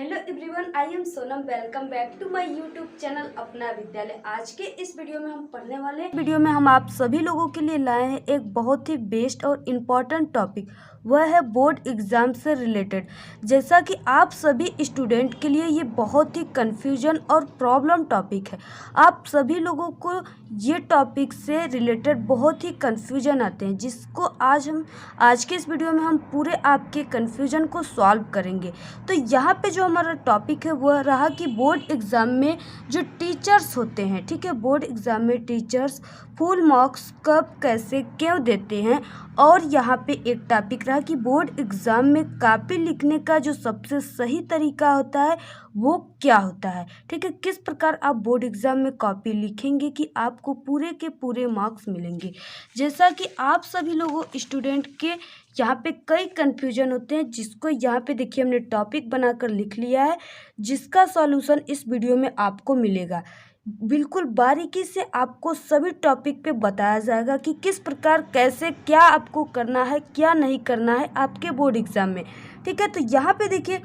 Hello everyone, I am Sonam. Welcome back to my YouTube channel Apna Vidyalaya. आज के इस video में हम पढ़ने वाले वीडियो में हम आप सभी लोगों के लिए लाए हैं एक बहुत ही बेस्ट और इम्पॉर्टेंट टॉपिक। वह है बोर्ड एग्ज़ाम से रिलेटेड। जैसा कि आप सभी स्टूडेंट के लिए ये बहुत ही कन्फ्यूजन और प्रॉब्लम टॉपिक है। आप सभी लोगों को ये टॉपिक से रिलेटेड बहुत ही कन्फ्यूजन आते हैं, जिसको आज के इस वीडियो में हम पूरे आपके कन्फ्यूजन को सॉल्व करेंगे। तो यहाँ पे जो हमारा टॉपिक है वह रहा कि बोर्ड एग्ज़ाम में जो टीचर्स होते हैं, ठीक है, बोर्ड एग्ज़ाम में टीचर्स फुल मार्क्स कब कैसे क्यों देते हैं। और यहाँ पे एक टॉपिक रहा कि बोर्ड एग्ज़ाम में कॉपी लिखने का जो सबसे सही तरीका होता है वो क्या होता है, ठीक है। किस प्रकार आप बोर्ड एग्ज़ाम में कॉपी लिखेंगे कि आपको पूरे के पूरे मार्क्स मिलेंगे। जैसा कि आप सभी लोगों स्टूडेंट के यहाँ पे कई कन्फ्यूजन होते हैं, जिसको यहाँ पे देखिए हमने टॉपिक बनाकर लिख लिया है, जिसका सॉल्यूशन इस वीडियो में आपको मिलेगा। बिल्कुल बारीकी से आपको सभी टॉपिक पे बताया जाएगा कि किस प्रकार कैसे क्या आपको करना है, क्या नहीं करना है आपके बोर्ड एग्ज़ाम में, ठीक है। तो यहाँ पे देखिए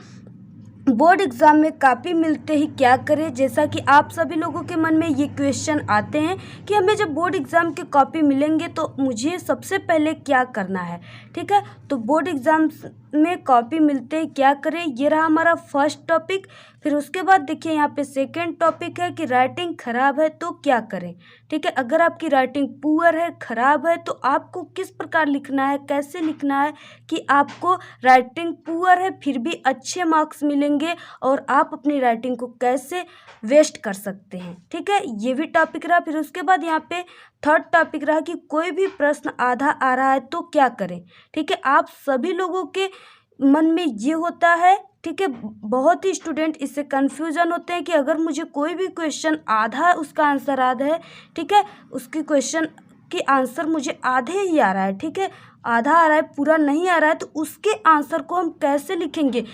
बोर्ड एग्ज़ाम में कॉपी मिलते ही क्या करें। जैसा कि आप सभी लोगों के मन में ये क्वेश्चन आते हैं कि हमें जब बोर्ड एग्ज़ाम के कॉपी मिलेंगे तो मुझे सबसे पहले क्या करना है, ठीक है। तो बोर्ड एग्ज़ाम में कॉपी मिलते ही क्या करें, ये रहा हमारा फर्स्ट टॉपिक। फिर उसके बाद देखिए यहाँ पे सेकंड टॉपिक है कि राइटिंग ख़राब है तो क्या करें, ठीक है। अगर आपकी राइटिंग पुअर है, ख़राब है, तो आपको किस प्रकार लिखना है, कैसे लिखना है कि आपको राइटिंग पुअर है फिर भी अच्छे मार्क्स मिलेंगे और आप अपनी राइटिंग को कैसे वेस्ट कर सकते हैं, ठीक है। ये भी टॉपिक रहा। फिर उसके बाद यहाँ पे थर्ड टॉपिक रहा कि कोई भी प्रश्न आधा आ रहा है तो क्या करें, ठीक है। आप सभी लोगों के मन में ये होता है, ठीक है। बहुत ही स्टूडेंट इससे कन्फ्यूजन होते हैं कि अगर मुझे कोई भी क्वेश्चन आधा उसका आंसर आधा है, ठीक है, उसकी क्वेश्चन की आंसर मुझे आधे ही आ रहा है, ठीक है, आधा आ रहा है, पूरा नहीं आ रहा है, तो उसके आंसर को हम कैसे लिखेंगे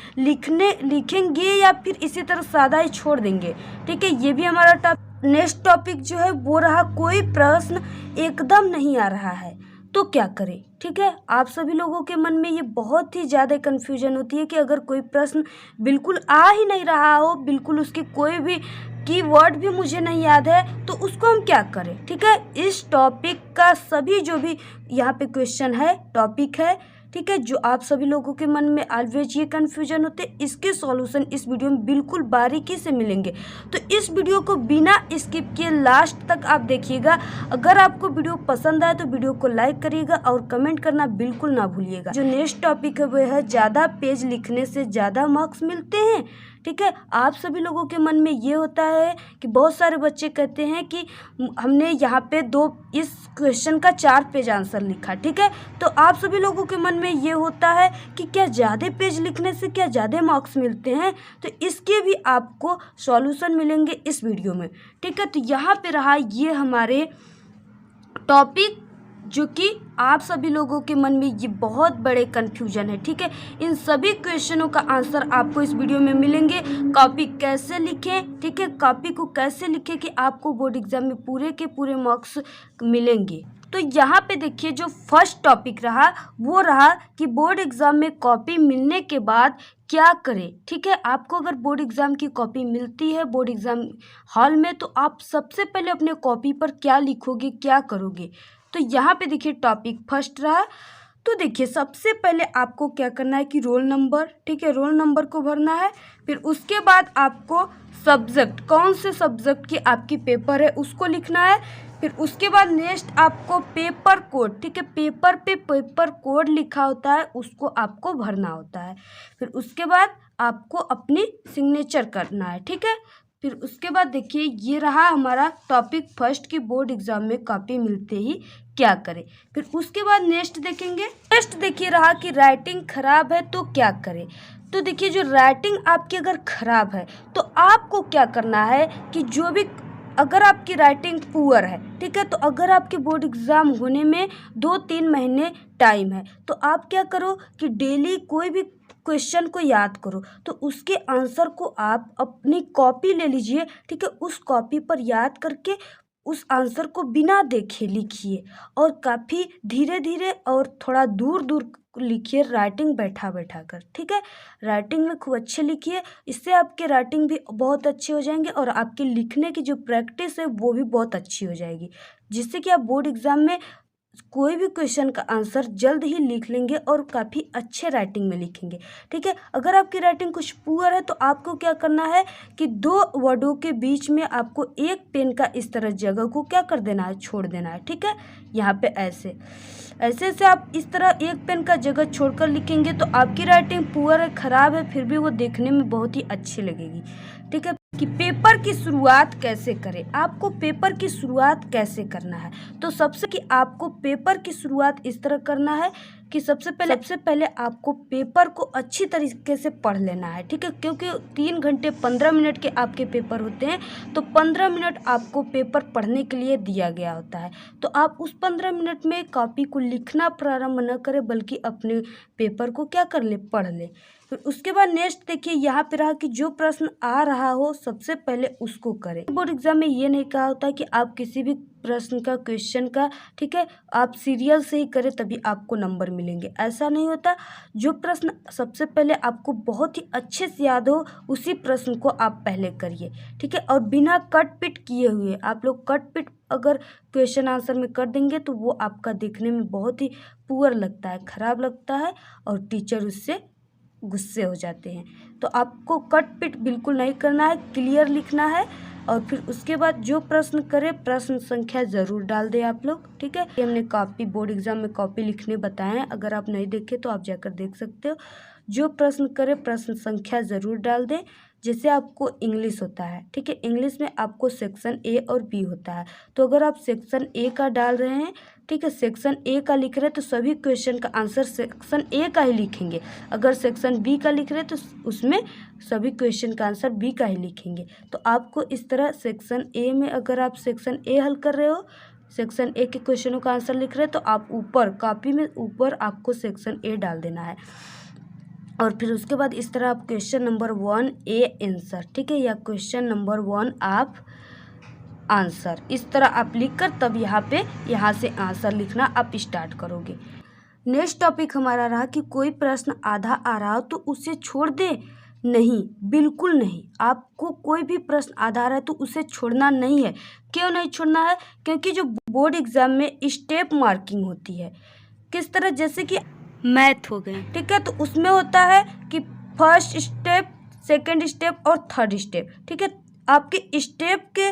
या फिर इसी तरह सादा ही छोड़ देंगे, ठीक है। ये भी हमारा नेक्स्ट टॉपिक जो है वो रहा कोई प्रश्न एकदम नहीं आ रहा है तो क्या करें, ठीक है। आप सभी लोगों के मन में ये बहुत ही ज़्यादा कन्फ्यूजन होती है कि अगर कोई प्रश्न बिल्कुल आ ही नहीं रहा हो, बिल्कुल उसकी कोई भी कीवर्ड भी मुझे नहीं याद है, तो उसको हम क्या करें, ठीक है। इस टॉपिक का सभी जो भी यहाँ पे क्वेश्चन है, टॉपिक है, ठीक है, जो आप सभी लोगों के मन में ऑलवेज ये कन्फ्यूजन होते हैं, इसके सॉल्यूशन इस वीडियो में बिल्कुल बारीकी से मिलेंगे। तो इस वीडियो को बिना स्किप किए लास्ट तक आप देखिएगा। अगर आपको वीडियो पसंद आए तो वीडियो को लाइक करिएगा और कमेंट करना बिल्कुल ना भूलिएगा। जो नेक्स्ट टॉपिक है वह है ज़्यादा पेज लिखने से ज़्यादा मार्क्स मिलते हैं, ठीक है। आप सभी लोगों के मन में ये होता है कि बहुत सारे बच्चे कहते हैं कि हमने यहाँ पे इस क्वेश्चन का 4 पेज आंसर लिखा, ठीक है। तो आप सभी लोगों के मन में ये होता है कि क्या ज़्यादा पेज लिखने से क्या ज़्यादा मार्क्स मिलते हैं, तो इसके भी आपको सॉल्यूशन मिलेंगे इस वीडियो में, ठीक है। तो यहाँ पे रहा ये हमारे टॉपिक, जो कि आप सभी लोगों के मन में ये बहुत बड़े कन्फ्यूजन है, ठीक है। इन सभी क्वेश्चनों का आंसर आपको इस वीडियो में मिलेंगे। कॉपी कैसे लिखें, ठीक है, कॉपी को कैसे लिखें कि आपको बोर्ड एग्जाम में पूरे के पूरे मार्क्स मिलेंगे। तो यहाँ पे देखिए जो फर्स्ट टॉपिक रहा वो रहा कि बोर्ड एग्ज़ाम में कॉपी मिलने के बाद क्या करें, ठीक है। आपको अगर बोर्ड एग्ज़ाम की कॉपी मिलती है बोर्ड एग्ज़ाम हॉल में, तो आप सबसे पहले अपने कॉपी पर क्या लिखोगे, क्या करोगे। तो यहाँ पे देखिए टॉपिक फर्स्ट रहा। तो देखिए सबसे पहले आपको क्या करना है कि रोल नंबर, ठीक है, रोल नंबर को भरना है। फिर उसके बाद आपको सब्जेक्ट, कौन से सब्जेक्ट की आपकी पेपर है उसको लिखना है। फिर उसके बाद नेक्स्ट आपको पेपर कोड, ठीक है, पेपर पे पेपर कोड लिखा होता है उसको आपको भरना होता है। फिर उसके बाद आपको अपनी सिग्नेचर करना है, ठीक है। फिर उसके बाद देखिए ये रहा हमारा टॉपिक फर्स्ट की बोर्ड एग्जाम में कॉपी मिलते ही क्या करें। फिर उसके बाद नेक्स्ट देखेंगे। नेक्स्ट देखिए रहा कि राइटिंग खराब है तो क्या करें। तो देखिए जो राइटिंग आपकी अगर खराब है तो आपको क्या करना है कि जो भी, अगर आपकी राइटिंग पुअर है, ठीक है, तो अगर आपके बोर्ड एग्ज़ाम होने में 2-3 महीने टाइम है, तो आप क्या करो कि डेली कोई भी क्वेश्चन को याद करो, तो उसके आंसर को आप अपनी कॉपी ले लीजिए, ठीक है, उस कॉपी पर याद करके उस आंसर को बिना देखे लिखिए और काफ़ी धीरे धीरे और थोड़ा दूर दूर लिखिए, राइटिंग बैठा बैठा कर, ठीक है। राइटिंग में खूब अच्छे लिखिए, इससे आपके राइटिंग भी बहुत अच्छे हो जाएंगे और आपके लिखने की जो प्रैक्टिस है वो भी बहुत अच्छी हो जाएगी, जिससे कि आप बोर्ड एग्ज़ाम में कोई भी क्वेश्चन का आंसर जल्द ही लिख लेंगे और काफ़ी अच्छे राइटिंग में लिखेंगे, ठीक है। अगर आपकी राइटिंग कुछ पुअर है तो आपको क्या करना है कि 2 वर्डों के बीच में आपको एक पेन का इस तरह जगह को क्या कर देना है, छोड़ देना है, ठीक है। यहाँ पे ऐसे ऐसे से आप इस तरह एक पेन का जगह छोड़कर लिखेंगे तो आपकी राइटिंग पुअर है, ख़राब है, फिर भी वो देखने में बहुत ही अच्छी लगेगी, ठीक है। कि पेपर की शुरुआत कैसे करें, आपको पेपर की शुरुआत कैसे करना है, तो सबसे कि आपको पेपर की शुरुआत इस तरह करना है कि सबसे पहले आपको पेपर को अच्छी तरीके से पढ़ लेना है, ठीक है। क्योंकि 3 घंटे 15 मिनट के आपके पेपर होते हैं, तो 15 मिनट आपको पेपर पढ़ने के लिए दिया गया होता है। तो आप उस 15 मिनट में कॉपी को लिखना प्रारंभ न करें, बल्कि अपने पेपर को क्या कर ले, पढ़ ले। फिर उसके बाद नेक्स्ट देखिए, यहाँ पे रहा कि जो प्रश्न आ रहा हो सबसे पहले उसको करें। बोर्ड एग्जाम में ये नहीं कहा होता कि आप किसी भी प्रश्न का, क्वेश्चन का, ठीक है, आप सीरियल से ही करें तभी आपको नंबर मिलेंगे, ऐसा नहीं होता। जो प्रश्न सबसे पहले आपको बहुत ही अच्छे से याद हो उसी प्रश्न को आप पहले करिए, ठीक है। और बिना कट पिट किए हुए, आप लोग कट पिट अगर क्वेश्चन आंसर में कर देंगे तो वो आपका देखने में बहुत ही पुअर लगता है, ख़राब लगता है और टीचर उससे गुस्से हो जाते हैं। तो आपको कट पिट बिल्कुल नहीं करना है, क्लियर लिखना है। और फिर उसके बाद जो प्रश्न करें प्रश्न संख्या ज़रूर डाल दें आप लोग, ठीक है। ये हमने कॉपी, बोर्ड एग्जाम में कॉपी लिखने बताए हैं, अगर आप नहीं देखे तो आप जाकर देख सकते हो। जो प्रश्न करें प्रश्न संख्या ज़रूर डाल दें। जैसे आपको इंग्लिश होता है, ठीक है, इंग्लिश में आपको सेक्शन ए और बी होता है, तो अगर आप सेक्शन ए का डाल रहे हैं, ठीक है, सेक्शन ए का लिख रहे हैं तो सभी क्वेश्चन का आंसर सेक्शन ए का ही लिखेंगे। अगर सेक्शन बी का लिख रहे हैं तो उसमें सभी क्वेश्चन का आंसर बी का ही लिखेंगे। तो आपको इस तरह सेक्शन ए में, अगर आप सेक्शन ए हल कर रहे हो, सेक्शन ए के क्वेश्चनों का आंसर लिख रहे हैं, तो आप ऊपर कॉपी में ऊपर आपको सेक्शन ए डाल देना है। और फिर उसके बाद इस तरह आप क्वेश्चन नंबर 1 ए आंसर, ठीक है, या क्वेश्चन नंबर 1 आप आंसर, इस तरह आप लिखकर तब यहाँ से आंसर लिखना आप स्टार्ट करोगे। नेक्स्ट टॉपिक हमारा रहा कि कोई प्रश्न आधा आ रहा हो तो उसे छोड़ दे। नहीं, बिल्कुल नहीं। आपको कोई भी प्रश्न आधा आ रहा है तो उसे छोड़ना नहीं है। क्यों नहीं छोड़ना है? क्योंकि जो बोर्ड एग्जाम में स्टेप मार्किंग होती है, किस तरह, जैसे कि मैथ हो गए, ठीक है, तो उसमें होता है कि फर्स्ट स्टेप, सेकंड स्टेप और थर्ड स्टेप, ठीक है। आपके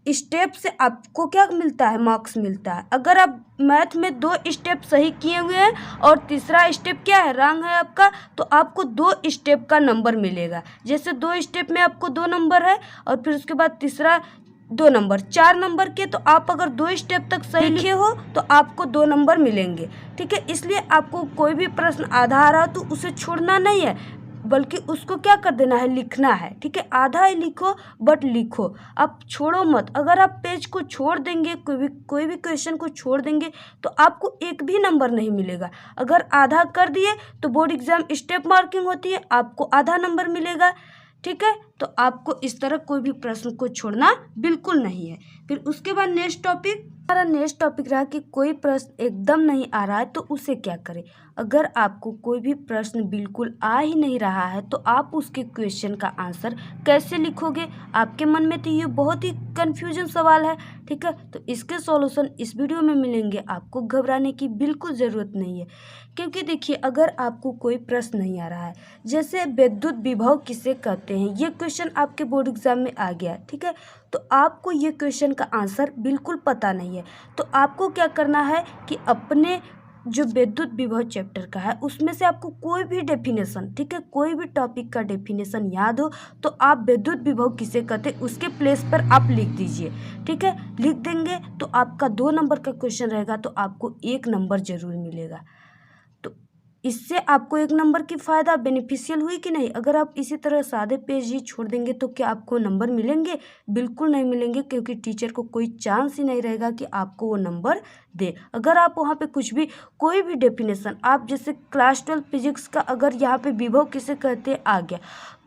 स्टेप से आपको क्या मिलता है, मार्क्स मिलता है। अगर आप मैथ में 2 स्टेप सही किए हुए हैं और तीसरा स्टेप क्या है, रॉन्ग है आपका, तो आपको 2 स्टेप का नंबर मिलेगा। जैसे 2 स्टेप में आपको 2 नंबर है और फिर उसके बाद तीसरा 2 नंबर, 4 नंबर के, तो आप अगर 2 स्टेप तक सही लिखे हो तो आपको 2 नंबर मिलेंगे, ठीक है। इसलिए आपको कोई भी प्रश्न आधा आ रहा हो तो उसे छोड़ना नहीं है, बल्कि उसको क्या कर देना है, लिखना है, ठीक है। आधा ही लिखो बट लिखो, आप छोड़ो मत। अगर आप पेज को छोड़ देंगे, कोई भी क्वेश्चन को छोड़ देंगे तो आपको एक भी नंबर नहीं मिलेगा। अगर आधा कर दिए तो बोर्ड एग्जाम स्टेप मार्किंग होती है, आपको आधा नंबर मिलेगा, ठीक है। तो आपको इस तरह कोई भी प्रश्न को छोड़ना बिल्कुल नहीं है। फिर उसके बाद नेक्स्ट टॉपिक रहा कि कोई प्रश्न एकदम नहीं आ रहा है तो उसे क्या करें। अगर आपको कोई भी प्रश्न बिल्कुल आ ही नहीं रहा है तो आप उसके क्वेश्चन का आंसर कैसे लिखोगे। आपके मन में तो ये बहुत ही कन्फ्यूजन सवाल है, ठीक है। तो इसके सॉल्यूशन इस वीडियो में मिलेंगे, आपको घबराने की बिल्कुल ज़रूरत नहीं है। क्योंकि देखिए, अगर आपको कोई प्रश्न नहीं आ रहा है, जैसे विद्युत विभव किसे कहते हैं, ये क्वेश्चन आपके बोर्ड एग्जाम में आ गया, ठीक है, तो आपको ये क्वेश्चन का आंसर बिल्कुल पता नहीं है, तो आपको क्या करना है कि अपने जो विद्युत विभव चैप्टर का है उसमें से आपको कोई भी डेफिनेशन, ठीक है, कोई भी टॉपिक का डेफिनेशन याद हो तो आप विद्युत विभव किसे कहते हैं उसके प्लेस पर आप लिख दीजिए, ठीक है। लिख देंगे तो आपका 2 नंबर का क्वेश्चन रहेगा तो आपको 1 नंबर जरूर मिलेगा। तो इससे आपको 1 नंबर की फ़ायदा बेनिफिशियल हुई कि नहीं। अगर आप इसी तरह सादे पेज ही छोड़ देंगे तो क्या आपको नंबर मिलेंगे? बिल्कुल नहीं मिलेंगे, क्योंकि टीचर को कोई चांस ही नहीं रहेगा कि आपको वो नंबर दे। अगर आप वहाँ पे कुछ भी कोई भी डेफिनेशन, आप जैसे क्लास 12 फिजिक्स का अगर यहाँ पे विभव किसे कहते हैं आ गया,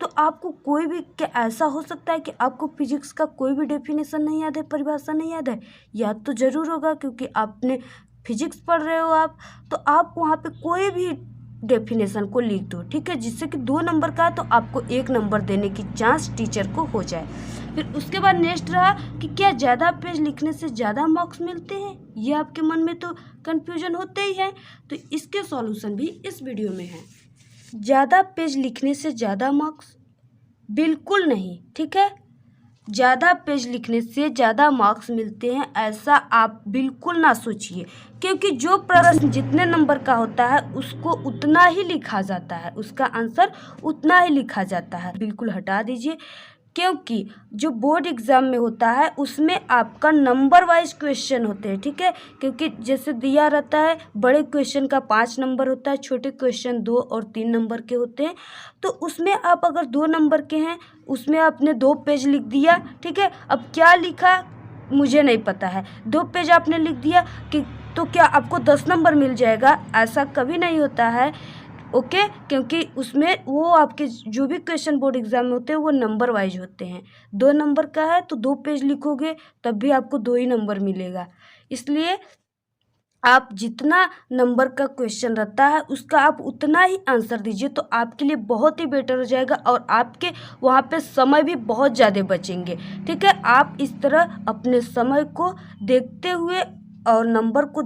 तो आपको कोई भी, क्या ऐसा हो सकता है कि आपको फिजिक्स का कोई भी डेफिनेशन नहीं याद है, परिभाषा नहीं याद है? याद तो ज़रूर होगा, क्योंकि आपने फिजिक्स पढ़ रहे हो आप, तो आप वहाँ पे कोई भी डेफिनेशन को लिख दो, ठीक है, जिससे कि 2 नंबर का है तो आपको 1 नंबर देने की चांस टीचर को हो जाए। फिर उसके बाद नेक्स्ट रहा कि क्या ज़्यादा पेज लिखने से ज़्यादा मार्क्स मिलते हैं? ये आपके मन में तो कन्फ्यूजन होते ही है, तो इसके सॉल्यूशन भी इस वीडियो में है। ज़्यादा पेज लिखने से ज़्यादा मार्क्स? बिल्कुल नहीं, ठीक है। ज़्यादा पेज लिखने से ज़्यादा मार्क्स मिलते हैं ऐसा आप बिल्कुल ना सोचिए, क्योंकि जो प्रश्न जितने नंबर का होता है उसको उतना ही लिखा जाता है, उसका आंसर उतना ही लिखा जाता है। बिल्कुल हटा दीजिए, क्योंकि जो बोर्ड एग्ज़ाम में होता है उसमें आपका नंबर वाइज क्वेश्चन होते हैं, ठीक है। क्योंकि जैसे दिया रहता है बड़े क्वेश्चन का 5 नंबर होता है, छोटे क्वेश्चन 2 और 3 नंबर के होते हैं। तो उसमें आप अगर 2 नंबर के हैं उसमें आपने 2 पेज लिख दिया, ठीक है। अब क्या लिखा मुझे नहीं पता है, 2 पेज आपने लिख दिया कि तो क्या आपको 10 नंबर मिल जाएगा? ऐसा कभी नहीं होता है, ओके। क्योंकि उसमें वो आपके जो भी क्वेश्चन बोर्ड एग्जाम में होते हैं वो नंबर वाइज होते हैं। 2 नंबर का है तो 2 पेज लिखोगे तब भी आपको 2 ही नंबर मिलेगा। इसलिए आप जितना नंबर का क्वेश्चन रहता है उसका आप उतना ही आंसर दीजिए, तो आपके लिए बहुत ही बेटर हो जाएगा और आपके वहाँ पे समय भी बहुत ज़्यादा बचेंगे, ठीक है। आप इस तरह अपने समय को देखते हुए और नंबर को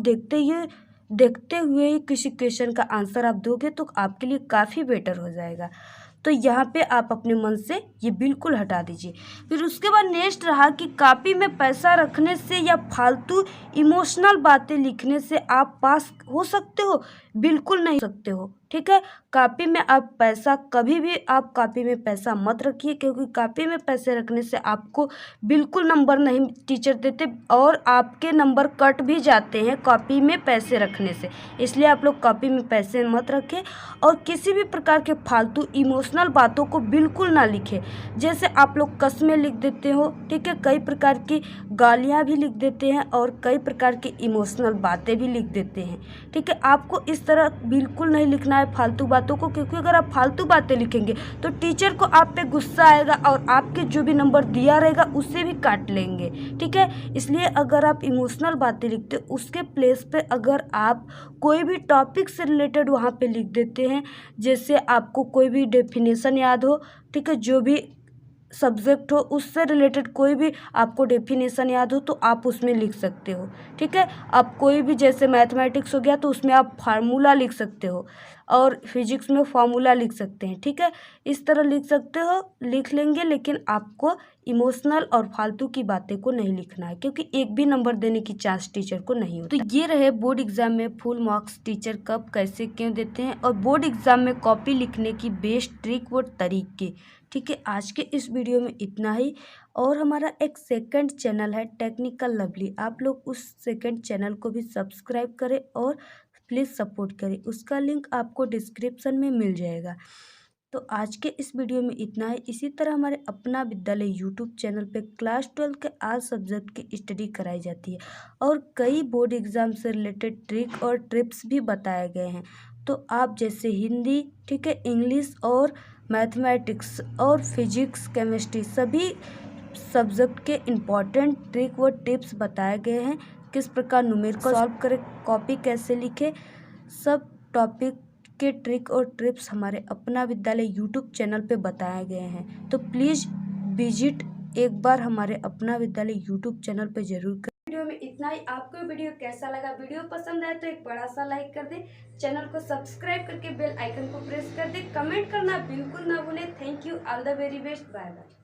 देखते हुए ही किसी क्वेश्चन का आंसर आप दोगे तो आपके लिए काफ़ी बेटर हो जाएगा। तो यहाँ पे आप अपने मन से ये बिल्कुल हटा दीजिए। फिर उसके बाद नेक्स्ट रहा कि कॉपी में पैसा रखने से या फालतू इमोशनल बातें लिखने से आप पास हो सकते हो? बिल्कुल नहीं सकते हो, ठीक है। कॉपी में आप पैसा, कभी भी आप कॉपी में पैसा मत रखिए, क्योंकि कॉपी में पैसे रखने से आपको बिल्कुल नंबर नहीं टीचर देते और आपके नंबर कट भी जाते हैं कॉपी में पैसे रखने से। इसलिए आप लोग कॉपी में पैसे मत रखें और किसी भी प्रकार के फालतू इमोशनल बातों को बिल्कुल ना लिखें। जैसे आप लोग कस्में लिख देते हो, ठीक है, कई प्रकार की गालियाँ भी लिख देते हैं और कई प्रकार की इमोशनल बातें भी लिख देते हैं, ठीक है। आपको इस तरह बिल्कुल नहीं लिखना है फालतू बातों को, क्योंकि अगर आप फालतू बातें लिखेंगे तो टीचर को आप पे गुस्सा आएगा और आपके जो भी नंबर दिया रहेगा उससे भी काट लेंगे, ठीक है। इसलिए अगर आप इमोशनल बातें लिखते हो उसके प्लेस पे अगर आप कोई भी टॉपिक से रिलेटेड वहाँ पे लिख देते हैं, जैसे आपको कोई भी डेफिनेशन याद हो, ठीक है, जो भी सब्जेक्ट हो उससे रिलेटेड कोई भी आपको डेफिनेशन याद हो तो आप उसमें लिख सकते हो, ठीक है। आप कोई भी, जैसे मैथमेटिक्स हो गया तो उसमें आप फार्मूला लिख सकते हो और फिजिक्स में फार्मूला लिख सकते हैं, ठीक है। इस तरह लिख सकते हो, लिख लेंगे, लेकिन आपको इमोशनल और फालतू की बातें को नहीं लिखना है, क्योंकि एक भी नंबर देने की चांस टीचर को नहीं होती। तो ये रहे बोर्ड एग्जाम में फुल मार्क्स टीचर कब कैसे क्यों देते हैं और बोर्ड एग्जाम में कॉपी लिखने की बेस्ट ट्रिक व तरीके, ठीक है। आज के इस वीडियो में इतना ही। और हमारा एक सेकंड चैनल है टेक्निकल लवली, आप लोग उस सेकंड चैनल को भी सब्सक्राइब करें और प्लीज़ सपोर्ट करें, उसका लिंक आपको डिस्क्रिप्शन में मिल जाएगा। तो आज के इस वीडियो में इतना है। इसी तरह हमारे अपना विद्यालय यूट्यूब चैनल पे क्लास 12 के आल सब्जेक्ट की स्टडी कराई जाती है और कई बोर्ड एग्ज़ाम से रिलेटेड ट्रिक और टिप्स भी बताए गए हैं। तो आप जैसे हिंदी, ठीक है, इंग्लिश और मैथमेटिक्स और फिजिक्स, केमिस्ट्री, सभी सब्जेक्ट के इम्पॉर्टेंट ट्रिक व टिप्स बताए गए हैं। किस प्रकार न्यूमेरिकल सॉल्व करें, कॉपी कैसे लिखें, सब टॉपिक के ट्रिक और टिप्स हमारे अपना विद्यालय यूट्यूब चैनल पे बताए गए हैं। तो प्लीज़ विजिट एक बार हमारे अपना विद्यालय यूट्यूब चैनल पे जरूर करें। वीडियो में इतना ही। आपको वीडियो कैसा लगा? वीडियो पसंद आए तो एक बड़ा सा लाइक कर दें, चैनल को सब्सक्राइब करके बेल आइकन को प्रेस कर दें, कमेंट करना बिल्कुल ना भूलें। Thank you, all the very best, bye bye.